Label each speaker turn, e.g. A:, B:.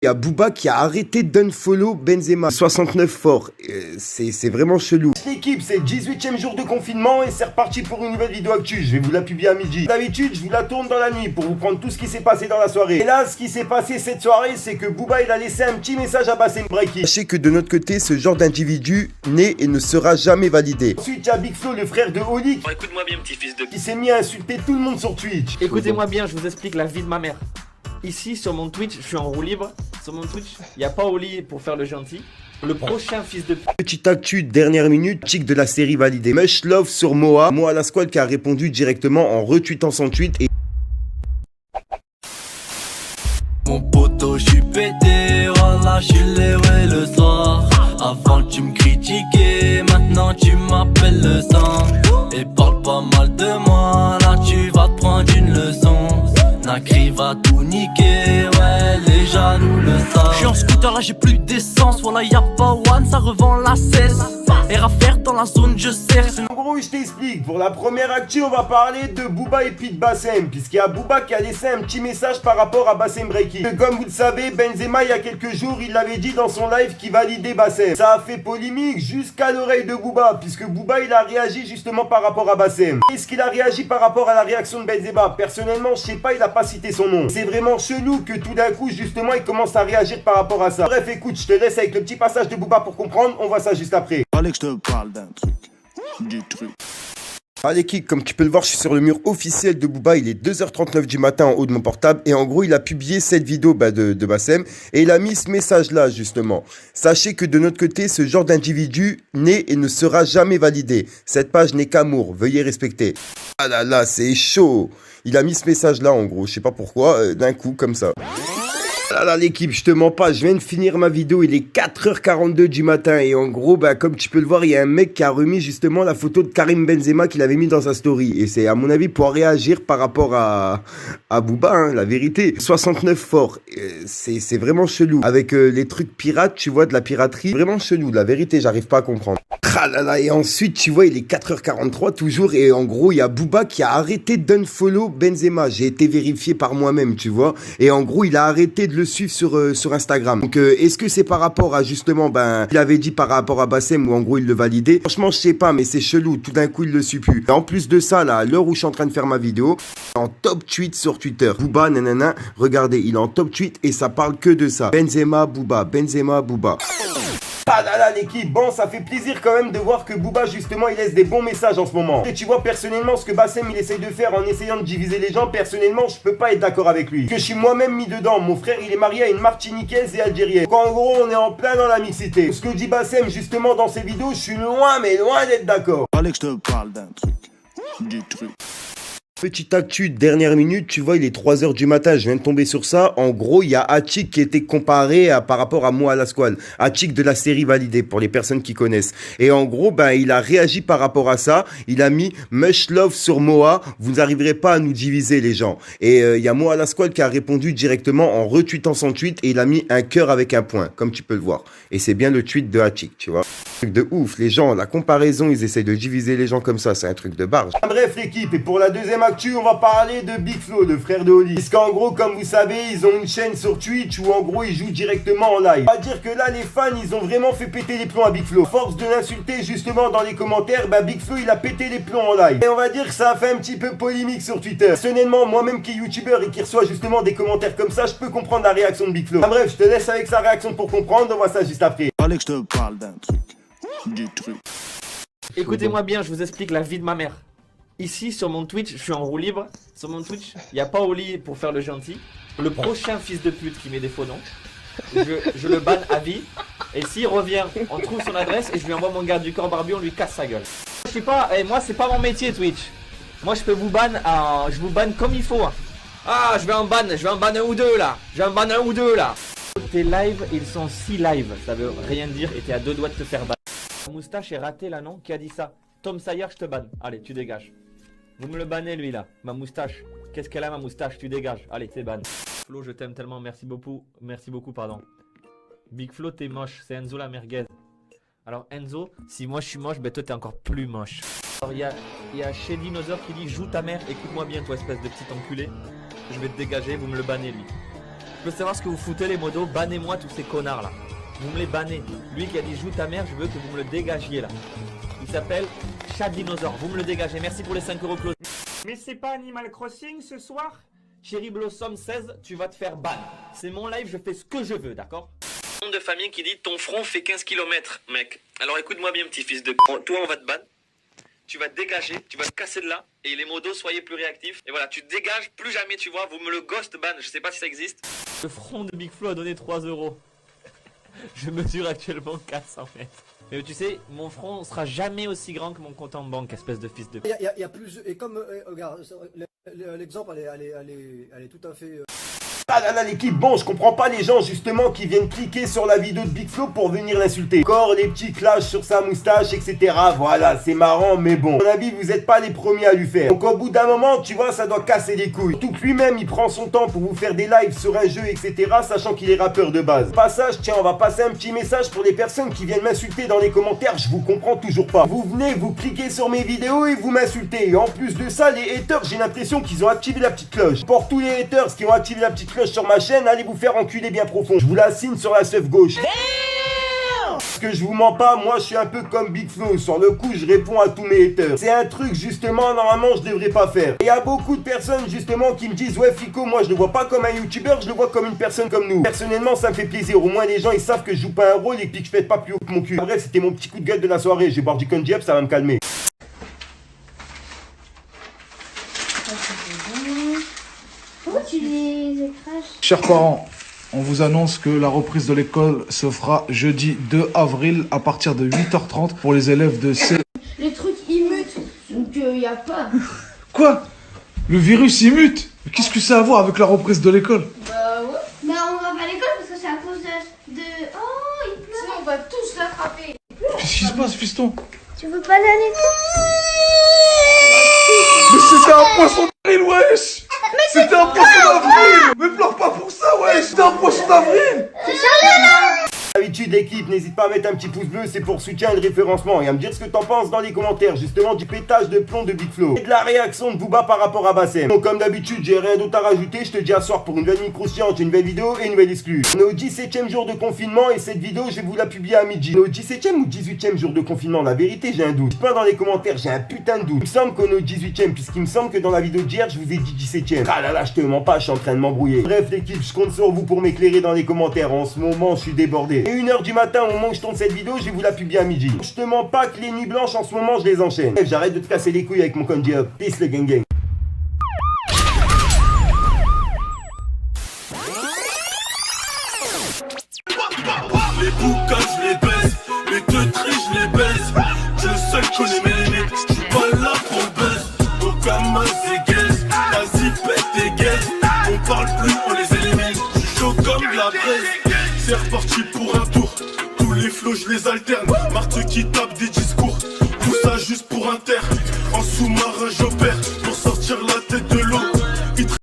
A: Il y a Booba qui a arrêté d'unfollow Benzema. 69 fort. C'est vraiment chelou. L'équipe, c'est le 18e jour de confinement et c'est reparti pour une nouvelle vidéo actu. Je vais vous la publier à midi. D'habitude, je vous la tourne dans la nuit pour vous prendre tout ce qui s'est passé dans la soirée. Et là, ce qui s'est passé cette soirée, c'est que Booba, il a laissé un petit message à Bassem Breaky. Sachez que de notre côté, ce genre d'individu n'est et ne sera jamais validé. Ensuite, il y a Big Flo, le frère de Oli.
B: Oh, écoute-moi bien, petit fils de...
A: Qui s'est mis à insulter tout le monde sur Twitch.
C: Écoutez-moi bien, je vous explique la vie de ma mère. Ici, sur mon Twitch, je suis en roue libre. Sur mon Twitch, il n'y a pas Oli pour faire le gentil. Le prochain fils de...
A: Petite actu, dernière minute, chic de la série validée. Much love sur Moa. Moa la squad qui a répondu directement en retweetant son tweet et...
D: Mon poteau, je suis pété, voilà, je suis levé le soir. Avant tu me critiquais, maintenant tu m'appelles le sang. Et parle pas mal de moi, là tu vas te prendre une leçon. Nakri va tout niquer, ouais, les jaloux le savent. J'suis en scooter, là j'ai plus d'essence, voilà y'a pas one, ça revend la cesse. Et à faire dans la zone, je sers.
A: En gros, je t'explique. Pour la première actu, on va parler de Booba et puis de Bassem. Puisqu'il y a Booba qui a laissé un petit message par rapport à Bassem Breaky. Comme vous le savez, Benzema, il y a quelques jours, il l'avait dit dans son live qu'il validait Bassem. Ça a fait polémique jusqu'à l'oreille de Booba. Puisque Booba, il a réagi justement par rapport à Bassem. Est-ce qu'il a réagi par rapport à la réaction de Benzema? Personnellement, je sais pas, il a pas cité son nom. C'est vraiment chelou que tout d'un coup, justement, il commence à réagir par rapport à ça. Bref, écoute, je te laisse avec le petit passage de Booba pour comprendre. On voit ça juste après.
E: Fallait que je te parle d'un truc. Du truc.
A: Allez Kik, comme tu peux le voir, je suis sur le mur officiel de Booba, il est 2h39 du matin en haut de mon portable et en gros il a publié cette vidéo de Bassem et il a mis ce message là justement. Sachez que de notre côté, ce genre d'individu n'est et ne sera jamais validé. Cette page n'est qu'amour, veuillez respecter. Ah là là, c'est chaud. Il a mis ce message là en gros, je sais pas pourquoi, d'un coup comme ça. Ah là l'équipe, je te mens pas, je viens de finir ma vidéo, il est 4h42 du matin et en gros, comme tu peux le voir, il y a un mec qui a remis justement la photo de Karim Benzema qu'il avait mis dans sa story et c'est à mon avis pour réagir par rapport à Booba, hein, la vérité. 69 fort, c'est vraiment chelou. Avec les trucs pirates, tu vois, de la piraterie, vraiment chelou, la vérité, j'arrive pas à comprendre. Ah là là, et ensuite, tu vois, il est 4h43 toujours et en gros, il y a Booba qui a arrêté d'unfollow Benzema. J'ai été vérifié par moi-même, tu vois, et en gros, il a arrêté de le suivre sur Instagram. Donc est-ce que c'est par rapport à justement il avait dit par rapport à Bassem ou en gros il le validait? Franchement je sais pas mais c'est chelou, tout d'un coup il le suit plus. Et en plus de ça là, à l'heure où je suis en train de faire ma vidéo, en top tweet sur Twitter, Booba nanana, regardez, il est en top tweet et ça parle que de ça. Benzema Booba, Benzema Booba. Ah là là l'équipe, bon ça fait plaisir quand même de voir que Booba justement il laisse des bons messages en ce moment. Et tu vois personnellement ce que Bassem il essaye de faire en essayant de diviser les gens, personnellement je peux pas être d'accord avec lui. Que je suis moi-même mis dedans, mon frère il est marié à une Martiniquaise et Algérienne. Donc en gros on est en plein dans la mixité. Ce que dit Bassem justement dans ses vidéos, je suis loin mais loin d'être d'accord.
E: Fallait que je te parle d'un truc. Du truc.
A: Petite actu, dernière minute, tu vois, il est 3h du matin, je viens de tomber sur ça. En gros, il y a Hachik qui était comparé par rapport à moi à la squad. Hachik de la série validée, pour les personnes qui connaissent. Et en gros, il a réagi par rapport à ça. Il a mis much love sur Moa. Vous n'arriverez pas à nous diviser, les gens. Et il y a Moa la squad qui a répondu directement en retweetant son tweet et il a mis un cœur avec un point, comme tu peux le voir. Et c'est bien le tweet de Hachik, tu vois. Truc de ouf, les gens, la comparaison, ils essayent de diviser les gens comme ça, c'est un truc de barge. Bref l'équipe, et pour la deuxième actu, on va parler de Big Flo, le frère de Oli. Parce qu'en gros, comme vous savez, ils ont une chaîne sur Twitch où en gros ils jouent directement en live. On va dire que là, les fans, ils ont vraiment fait péter les plombs à Big Flo. À force de l'insulter justement dans les commentaires, Big Flo, il a pété les plombs en live. Et on va dire que ça a fait un petit peu polémique sur Twitter. Personnellement, moi-même qui est youtubeur et qui reçoit justement des commentaires comme ça, je peux comprendre la réaction de Big Flo. Bref, je te laisse avec sa réaction pour comprendre, on voit ça juste après.
E: Fallait que je te parle d'un truc. Du truc.
C: Écoutez-moi bien, je vous explique la vie de ma mère. Ici, sur mon Twitch, je suis en roue libre. Sur mon Twitch, il n'y a pas Oli pour faire le gentil. Le prochain fils de pute qui met des faux noms, je le banne à vie. Et s'il revient, on trouve son adresse et je lui envoie mon garde du corps barbu, on lui casse sa gueule. Je sais pas, moi c'est pas mon métier Twitch. Moi je peux vous ban, je vous banne comme il faut. Ah, je vais en ban un ou deux là. Tes lives, ils sont 6 lives. Ça veut rien dire et t'es à 2 doigts de te faire ban. Ta moustache est ratée là, non? Qui a dit ça? Tom Sayer, je te banne. Allez, tu dégages. Vous me le bannez lui là, ma moustache. Qu'est-ce qu'elle a ma moustache? Tu dégages. Allez, t'es ban. Flo, je t'aime tellement, merci beaucoup, pardon. Big Flo, t'es moche, c'est Enzo la merguez. Alors Enzo, si moi je suis moche, toi t'es encore plus moche. Alors il y a Shady Nother qui dit joue ta mère, écoute-moi bien toi espèce de petit enculé. Je vais te dégager, vous me le bannez lui. Je veux savoir ce que vous foutez les modos, bannez-moi tous ces connards là. Vous me les bannez. Lui qui a dit joue ta mère, je veux que vous me le dégagiez là. Il s'appelle Chat Dinosaure, vous me le dégagez. Merci pour les 5 € close. Mais c'est pas Animal Crossing ce soir? Cherry Blossom 16, tu vas te faire ban. C'est mon live, je fais ce que je veux, d'accord? Nom de famille qui dit ton front fait 15 km, mec. Alors écoute-moi bien, petit fils de toi, on va te ban. Tu vas te dégager, tu vas te casser de là. Et les modos, soyez plus réactifs. Et voilà, tu te dégages, plus jamais, tu vois. Vous me le ghost ban, je sais pas si ça existe. Le front de Big Flo a donné 3 €. Je mesure actuellement 400 mètres. Mais tu sais, mon front sera jamais aussi grand que mon compte en banque, espèce de fils de...
B: Il y a plus... Et comme... regarde, l'exemple, elle est tout à fait...
A: Ah là là l'équipe, bon je comprends pas les gens justement qui viennent cliquer sur la vidéo de Big Flo pour venir l'insulter. Encore les petits clashs sur sa moustache etc. Voilà c'est marrant mais bon. À mon avis vous êtes pas les premiers à lui faire. Donc au bout d'un moment tu vois ça doit casser les couilles. Tout que lui-même il prend son temps pour vous faire des lives sur un jeu etc. Sachant qu'il est rappeur de base. Passage tiens on va passer un petit message pour les personnes qui viennent m'insulter dans les commentaires. Je vous comprends toujours pas. Vous venez vous cliquez sur mes vidéos et vous m'insultez. Et en plus de ça les haters j'ai l'impression qu'ils ont activé la petite cloche. Pour tous les haters qui ont activé la petite cloche sur ma chaîne, allez vous faire enculer bien profond. Je vous la signe sur la seuf gauche. Parce que je vous mens pas, moi je suis un peu comme Big Flo. Sur le coup, je réponds à tous mes haters. C'est un truc justement, normalement, je devrais pas faire. Et il y a beaucoup de personnes justement qui me disent ouais Fico, moi je le vois pas comme un youtubeur, je le vois comme une personne comme nous. Personnellement, ça me fait plaisir. Au moins les gens ils savent que je joue pas un rôle et puis que je pète pas plus haut que mon cul. Bref, c'était mon petit coup de gueule de la soirée. Je vais boire du Conji Up, ça va me calmer.
F: Pourquoi tu les écrases?
G: Chers parents, on vous annonce que la reprise de l'école se fera jeudi 2 avril à partir de 8h30 pour les élèves de C.
F: Les trucs ils mutent, donc y a pas.
G: Quoi? Le virus il mute? Mais qu'est-ce que ça a à voir avec la reprise de l'école?
F: Bah ouais. Mais on va pas à l'école parce que c'est à cause de... Oh, il pleut. Sinon on va tous l'attraper.
G: Qu'est-ce qui se passe, fiston?
F: Tu veux pas aller à l'école?
G: Mais c'était un poisson d'avril, wesh! C'était un poisson d'avril! Mais pleure pas pour ça, wesh! C'était un poisson d'avril!
F: C'est sérieux là?
A: D'habitude l'équipe, n'hésite pas à mettre un petit pouce bleu, c'est pour soutien et le référencement. Et à me dire ce que t'en penses dans les commentaires, justement du pétage de plomb de Big Flo. Et de la réaction de Booba par rapport à Bassem. Donc comme d'habitude, j'ai rien d'autre à rajouter, je te dis à soir pour une nouvelle micro-science, une nouvelle vidéo et une nouvelle exclue. On est au 17ème jour de confinement et cette vidéo, je vais vous la publier à midi. On est au 17ème ou 18ème jour de confinement, la vérité, j'ai un doute. Pas dans les commentaires, j'ai un putain de doute. Il me semble qu'on est au 18ème, puisqu'il me semble que dans la vidéo d'hier, je vous ai dit 17ème. Ah là là, je te mens pas, je suis en train de m'embrouiller. Bref l'équipe, je compte sur vous pour m'éclairer dans les commentaires. En ce moment, je suis débordé. Et 1h du matin, au moment où je tourne cette vidéo, je vais vous la publier à midi. Je te mens pas que les nuits blanches en ce moment, je les enchaîne. Bref, j'arrête de te casser les couilles avec mon Conji Up. Peace le gang gang.
D: Les boucas je les baisse, les teuteries je les baisse. Je seul connais mes limites, je suis pas là pour le buzz. Okama c'est guess, vas-y pète tes guesses. On parle plus, on les élimine, je suis chaud comme de la presse. C'est reparti pour un tour, tous les flots je les alterne. Marthe qui tape